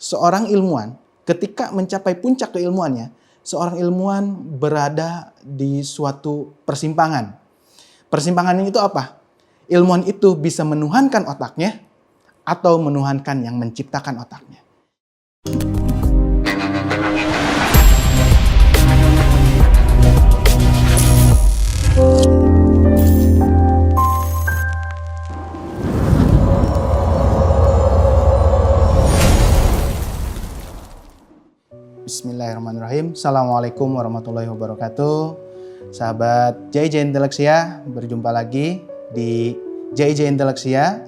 seorang ilmuwan ketika mencapai puncak keilmuannya, seorang ilmuwan berada di suatu persimpangan. Persimpangan itu apa? Ilmuwan itu bisa menuhankan otaknya atau menuhankan yang menciptakan otaknya. Bismillahirrahmanirrahim. Assalamualaikum warahmatullahi wabarakatuh. Sahabat JIJ Inteleksia, berjumpa lagi di JIJ Inteleksia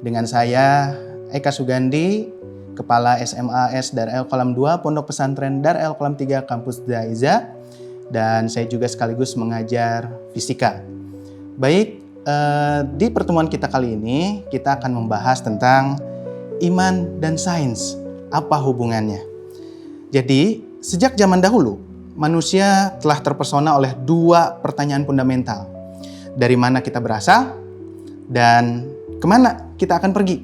dengan saya Eka Sugandi, Kepala SMAS Dar El Qalam 2 Pondok Pesantren Dar El Qalam 3 Kampus Daiza, dan saya juga sekaligus mengajar fisika. Baik, di pertemuan kita kali ini kita akan membahas tentang iman dan sains. Apa hubungannya? Jadi, sejak zaman dahulu, manusia telah terpesona oleh dua pertanyaan fundamental. Dari mana kita berasal dan kemana kita akan pergi?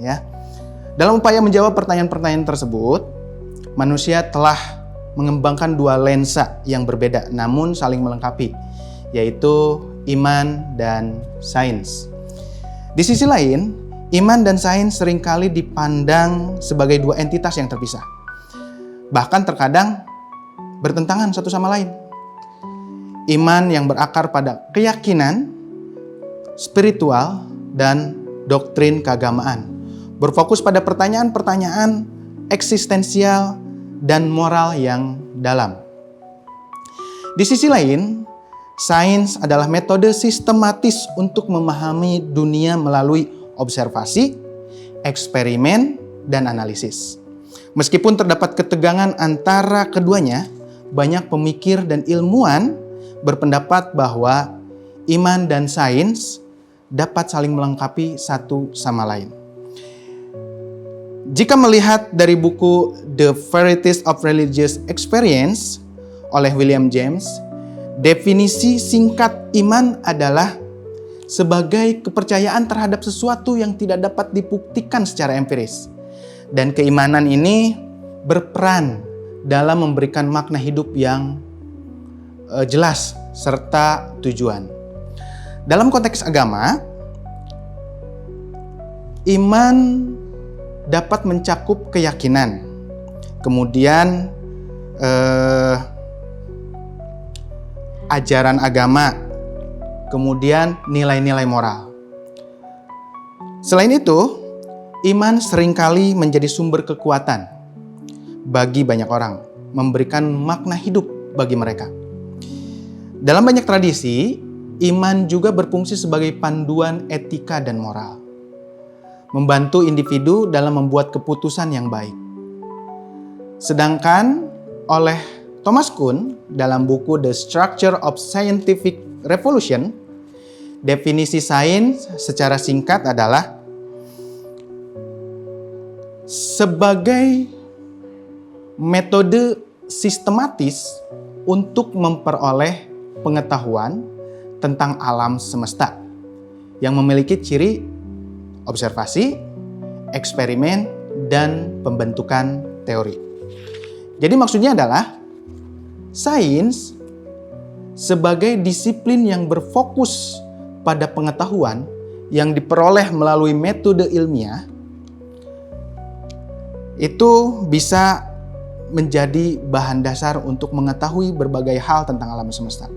Ya. Dalam upaya menjawab pertanyaan-pertanyaan tersebut, manusia telah mengembangkan dua lensa yang berbeda namun saling melengkapi, yaitu iman dan sains. Di sisi lain, iman dan sains seringkali dipandang sebagai dua entitas yang terpisah. Bahkan terkadang bertentangan satu sama lain. Iman yang berakar pada keyakinan, spiritual, dan doktrin keagamaan. Berfokus pada pertanyaan-pertanyaan eksistensial dan moral yang dalam. Di sisi lain, sains adalah metode sistematis untuk memahami dunia melalui observasi, eksperimen, dan analisis. Meskipun terdapat ketegangan antara keduanya, banyak pemikir dan ilmuwan berpendapat bahwa iman dan sains dapat saling melengkapi satu sama lain. Jika melihat dari buku The Varieties of Religious Experience oleh William James, definisi singkat iman adalah sebagai kepercayaan terhadap sesuatu yang tidak dapat dibuktikan secara empiris. Dan keimanan ini berperan dalam memberikan makna hidup yang jelas serta tujuan. Dalam konteks agama, iman dapat mencakup keyakinan, kemudian ajaran agama, kemudian nilai-nilai moral. Selain itu, iman seringkali menjadi sumber kekuatan bagi banyak orang, memberikan makna hidup bagi mereka. Dalam banyak tradisi, iman juga berfungsi sebagai panduan etika dan moral, membantu individu dalam membuat keputusan yang baik. Sedangkan oleh Thomas Kuhn dalam buku The Structure of Scientific Revolution, definisi sains secara singkat adalah sebagai metode sistematis untuk memperoleh pengetahuan tentang alam semesta yang memiliki ciri observasi, eksperimen, dan pembentukan teori. Jadi maksudnya adalah sains sebagai disiplin yang berfokus pada pengetahuan yang diperoleh melalui metode ilmiah itu bisa menjadi bahan dasar untuk mengetahui berbagai hal tentang alam semesta.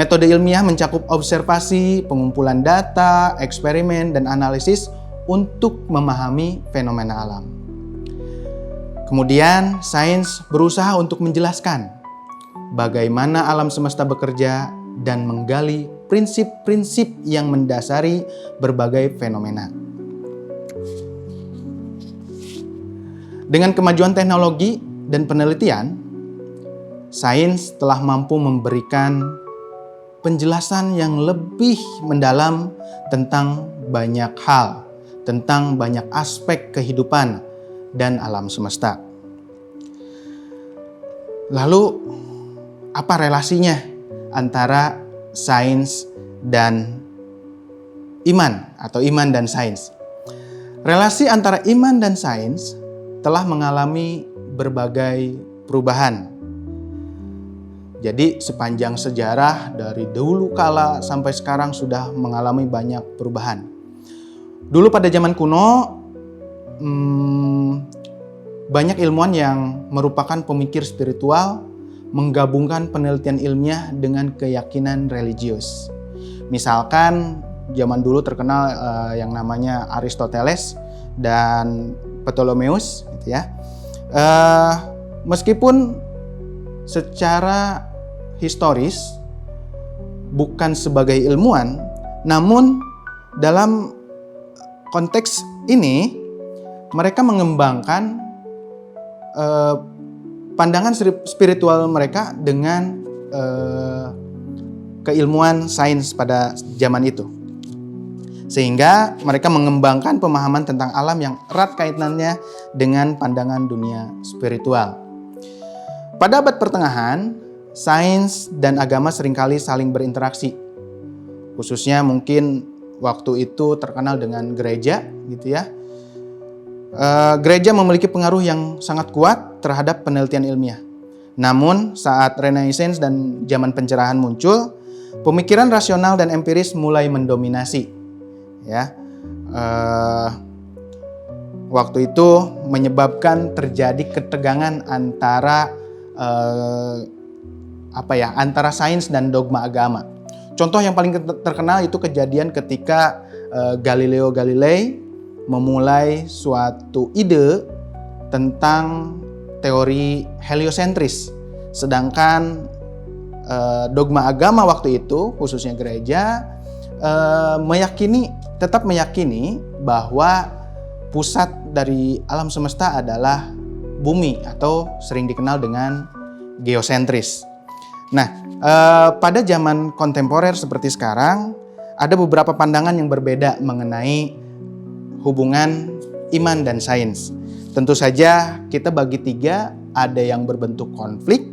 Metode ilmiah mencakup observasi, pengumpulan data, eksperimen, dan analisis untuk memahami fenomena alam. Kemudian, sains berusaha untuk menjelaskan bagaimana alam semesta bekerja dan menggali prinsip-prinsip yang mendasari berbagai fenomena. Dengan kemajuan teknologi dan penelitian, sains telah mampu memberikan penjelasan yang lebih mendalam tentang banyak hal, tentang banyak aspek kehidupan dan alam semesta. Lalu, apa relasinya antara sains dan iman atau iman dan sains? Relasi antara iman dan sains telah mengalami berbagai perubahan. Jadi sepanjang sejarah dari dulu kala sampai sekarang sudah mengalami banyak perubahan. Dulu pada zaman kuno, banyak ilmuwan yang merupakan pemikir spiritual menggabungkan penelitian ilmiah dengan keyakinan religius. Misalkan zaman dulu terkenal yang namanya Aristoteles dan Ptolemeus, gitu ya. Meskipun secara historis bukan sebagai ilmuwan, namun dalam konteks ini mereka mengembangkan pandangan spiritual mereka dengan keilmuan sains pada zaman itu. Sehingga mereka mengembangkan pemahaman tentang alam yang erat kaitannya dengan pandangan dunia spiritual. Pada abad pertengahan, sains dan agama seringkali saling berinteraksi. Khususnya mungkin waktu itu terkenal dengan gereja, gitu ya. Gereja memiliki pengaruh yang sangat kuat terhadap penelitian ilmiah. Namun saat Renaissance dan zaman pencerahan muncul, pemikiran rasional dan empiris mulai mendominasi. Ya, waktu itu menyebabkan terjadi ketegangan antara antara sains dan dogma agama. Contoh yang paling terkenal itu kejadian ketika Galileo Galilei memulai suatu ide tentang teori heliosentris. Sedangkan dogma agama waktu itu, khususnya gereja, tetap meyakini bahwa pusat dari alam semesta adalah bumi atau sering dikenal dengan geosentris. Nah, pada zaman kontemporer seperti sekarang, ada beberapa pandangan yang berbeda mengenai hubungan iman dan sains. Tentu saja kita bagi tiga, ada yang berbentuk konflik,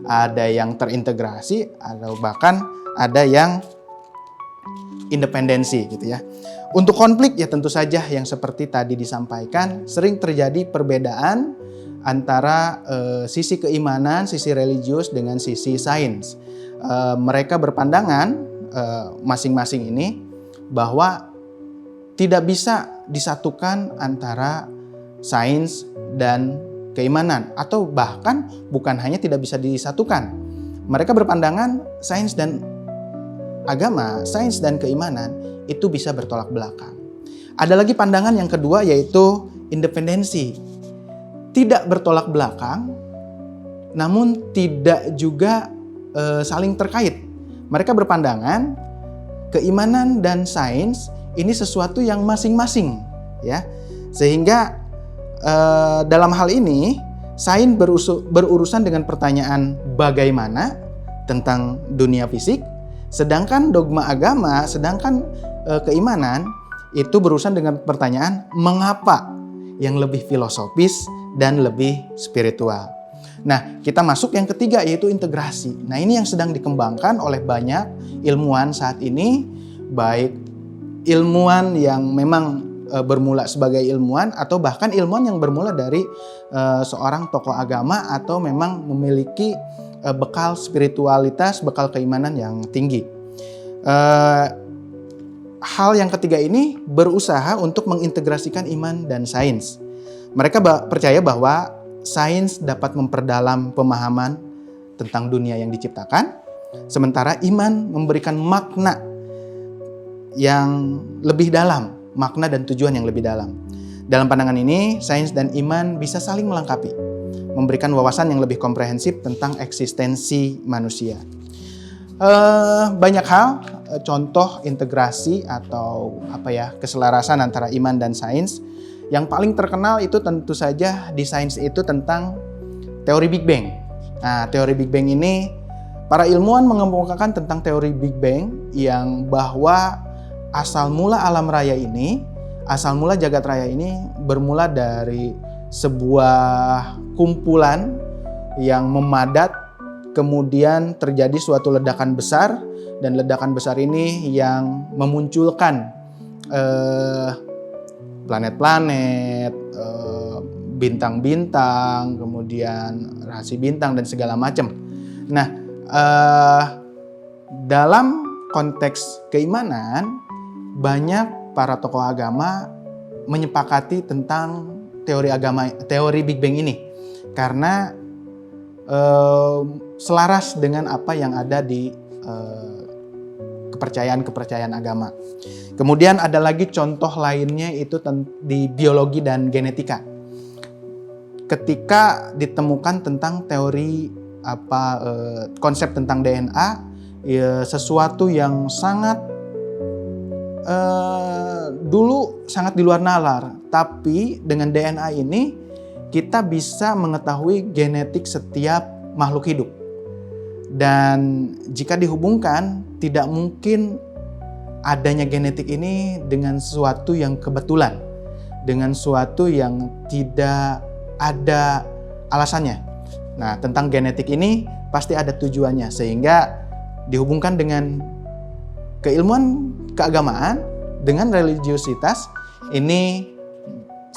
ada yang terintegrasi, atau bahkan ada yang independensi, gitu ya. Untuk konflik ya tentu saja yang seperti tadi disampaikan, sering terjadi perbedaan antara sisi keimanan, sisi religius dengan sisi sains. Mereka berpandangan masing-masing ini bahwa tidak bisa disatukan antara sains dan keimanan, atau bahkan bukan hanya tidak bisa disatukan. Mereka berpandangan sains dan agama, sains dan keimanan itu bisa bertolak belakang. Ada lagi pandangan yang kedua, yaitu independensi. Tidak bertolak belakang, namun tidak juga saling terkait. Mereka berpandangan keimanan dan sains ini sesuatu yang masing-masing, ya. Sehingga dalam hal ini sains berurusan dengan pertanyaan bagaimana tentang dunia fisik, sedangkan dogma agama, keimanan itu berurusan dengan pertanyaan mengapa, yang lebih filosofis dan lebih spiritual. Nah, kita masuk yang ketiga, yaitu integrasi. Nah, ini yang sedang dikembangkan oleh banyak ilmuwan saat ini, baik ilmuwan yang memang bermula sebagai ilmuwan atau bahkan ilmuwan yang bermula dari seorang tokoh agama atau memang memiliki bekal spiritualitas, bekal keimanan yang tinggi. Hal yang ketiga ini berusaha untuk mengintegrasikan iman dan sains. Mereka percaya bahwa sains dapat memperdalam pemahaman tentang dunia yang diciptakan, sementara iman memberikan makna yang lebih dalam, makna dan tujuan yang lebih dalam. Dalam pandangan ini, sains dan iman bisa saling melengkapi, memberikan wawasan yang lebih komprehensif tentang eksistensi manusia. Banyak hal, contoh integrasi atau keselarasan antara iman dan sains. Yang paling terkenal itu tentu saja di sains itu tentang teori Big Bang. Nah, teori Big Bang ini, para ilmuwan mengemukakan tentang teori Big Bang yang bahwa asal mula alam raya ini, asal mula jagat raya ini bermula dari sebuah kumpulan yang memadat, kemudian terjadi suatu ledakan besar, dan ledakan besar ini yang memunculkan planet-planet, bintang-bintang, kemudian rasi bintang dan segala macam. Nah, dalam konteks keimanan, banyak para tokoh agama menyepakati tentang teori Big Bang ini karena selaras dengan apa yang ada di kepercayaan agama. Kemudian ada lagi contoh lainnya itu di biologi dan genetika. Ketika ditemukan tentang teori konsep tentang DNA, sesuatu yang sangat dulu sangat di luar nalar, tapi dengan DNA ini kita bisa mengetahui genetik setiap makhluk hidup. Dan jika dihubungkan, tidak mungkin adanya genetik ini dengan sesuatu yang kebetulan, dengan sesuatu yang tidak ada alasannya. Nah, tentang genetik ini pasti ada tujuannya, sehingga dihubungkan dengan keilmuan keagamaan, dengan religiositas, ini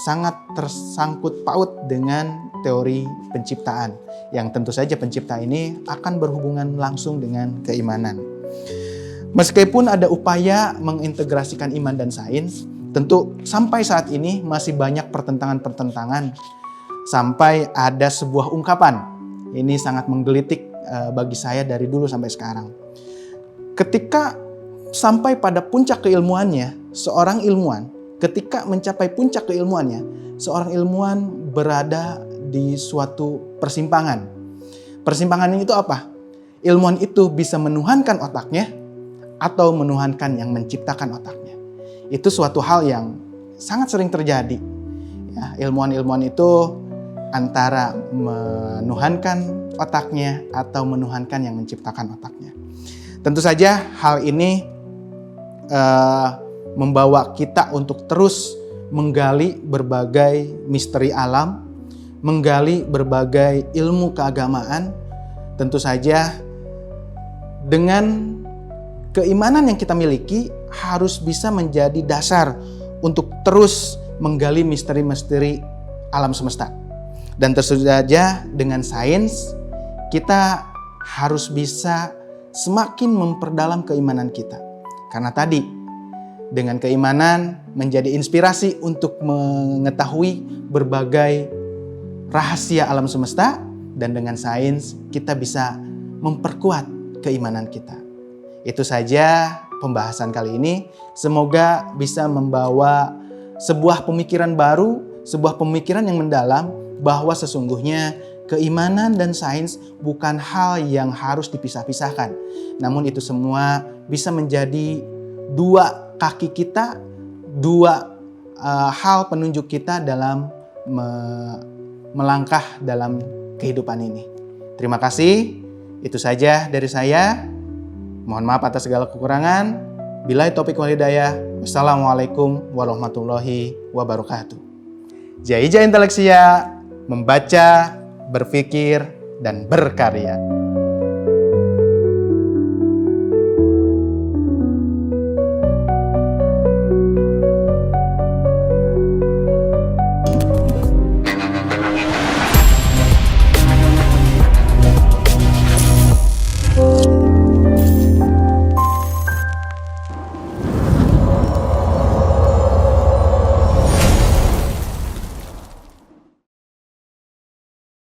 sangat tersangkut paut dengan teori penciptaan, yang tentu saja pencipta ini akan berhubungan langsung dengan keimanan. Meskipun ada upaya mengintegrasikan iman dan sains, tentu sampai saat ini masih banyak pertentangan-pertentangan, sampai ada sebuah ungkapan, ini sangat menggelitik bagi saya dari dulu sampai sekarang. Ketika sampai pada puncak keilmuannya, seorang ilmuwan, ketika mencapai puncak keilmuannya, seorang ilmuwan berada di suatu persimpangan. Persimpangan itu apa? Ilmuwan itu bisa menuhankan otaknya atau menuhankan yang menciptakan otaknya. Itu suatu hal yang sangat sering terjadi. Ya, ilmuwan-ilmuwan itu antara menuhankan otaknya atau menuhankan yang menciptakan otaknya. Tentu saja hal ini membawa kita untuk terus menggali berbagai misteri alam, menggali berbagai ilmu keagamaan. Tentu saja dengan keimanan yang kita miliki harus bisa menjadi dasar untuk terus menggali misteri-misteri alam semesta. Dan tentu saja dengan sains kita harus bisa semakin memperdalam keimanan kita. Karena tadi dengan keimanan menjadi inspirasi untuk mengetahui berbagai rahasia alam semesta, dan dengan sains kita bisa memperkuat keimanan kita. Itu saja pembahasan kali ini. Semoga bisa membawa sebuah pemikiran baru, sebuah pemikiran yang mendalam bahwa sesungguhnya keimanan dan sains bukan hal yang harus dipisah-pisahkan. Namun itu semua bisa menjadi dua kaki kita, dua hal penunjuk kita dalam melangkah dalam kehidupan ini. Terima kasih. Itu saja dari saya. Mohon maaf atas segala kekurangan. Billahi taufiq wal hidayah. Wassalamualaikum warahmatullahi wabarakatuh. Jai Jai Inteleksia, membaca, berpikir, dan berkarya.